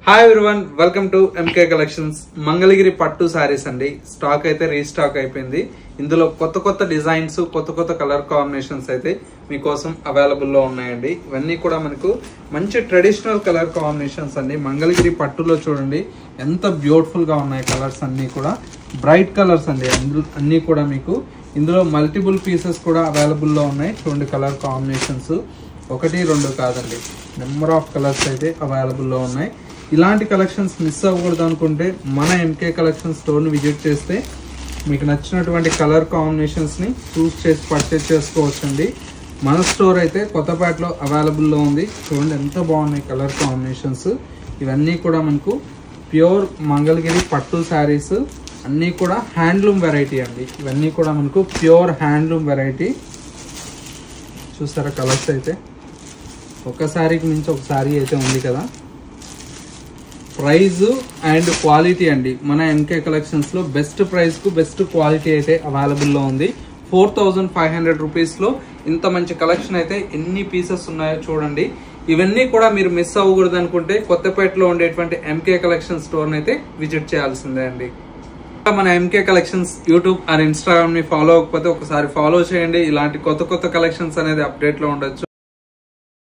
Hi everyone, welcome to MK collections. Mangalagiri పట్టు సారీస్ అండి. Stock అయితే రీస్టాక్ అయిపోయింది. ఇందులో కొత్త కొత్త డిజైన్స్, కొత్త కొత్త కలర్ కాంబినేషన్స్ అయితే మీకోసం అవైలబుల్ లో ఉన్నాయండి. ఇవన్నీ కూడా మనకు మంచి ట్రెడిషనల్ కలర్ కాంబినేషన్స్ అండి. మంగళగిరి పట్టులో చూడండి ఎంత బ్యూటిఫుల్ గా ఉన్నాయి కలర్స్ అన్ని కూడా. బ్రైట్ కలర్స్ అండి అన్ని కూడా. మీకు ఇందులో మల్టిపుల్ పీసెస్ కూడా అవైలబుల్ లో ఉన్నాయి. చూడండి కలర్ కాంబినేషన్స్ ఒకటి రెండు కాదండి, నెంబర్ ఆఫ్ కలర్స్ అయితే అవైలబుల్ లో ఉన్నాయి. ఇలాంటి కలెక్షన్స్ మిస్ అవ్వకూడదు అనుకుంటే మన ఎంకే కలెక్షన్ స్టోర్ని విజిట్ చేస్తే మీకు నచ్చినటువంటి కలర్ కాంబినేషన్స్ని చూస్ చేసి పర్చేజ్ చేసుకోవచ్చండి. మన స్టోర్ అయితే కొత్తపేటలో అవైలబుల్లో ఉంది. చూడండి ఎంత బాగున్నాయి కలర్ కాంబినేషన్స్. ఇవన్నీ కూడా మనకు ప్యూర్ మంగళగిరి పట్టు శారీస్, అన్నీ కూడా హ్యాండ్లూమ్ వెరైటీ అండి. ఇవన్నీ కూడా మనకు ప్యూర్ హ్యాండ్లూమ్ వెరైటీ. చూసారా కలర్స్ అయితే ఒక శారీకి మించి ఒక శారీ అయితే ఉంది కదా. ప్రైజ్ అండ్ క్వాలిటీ అండి, మన ఎంకే కలెక్షన్స్ లో బెస్ట్ ప్రైస్ కు బెస్ట్ క్వాలిటీ అయితే అవైలబుల్ లో ఉంది. 4500 రూపీస్ లో ఇంత మంచి కలెక్షన్ అయితే ఎన్ని పీసెస్ ఉన్నాయో చూడండి. ఇవన్నీ కూడా మీరు మిస్ అవ్వకూడదు అనుకుంటే కొత్తపేటలో ఉండేటువంటి ఎంకే కలెక్షన్ స్టోర్ అయితే విజిట్ చేయాల్సిందే అండి. మన MK collections YouTube and Instagram ని ఫాలో అవ్వకపోతే ఒకసారి ఫాలో చేయండి. ఇలాంటి కొత్త కొత్త కలెక్షన్స్ అనేది అప్డేట్ లో ఉండొచ్చు.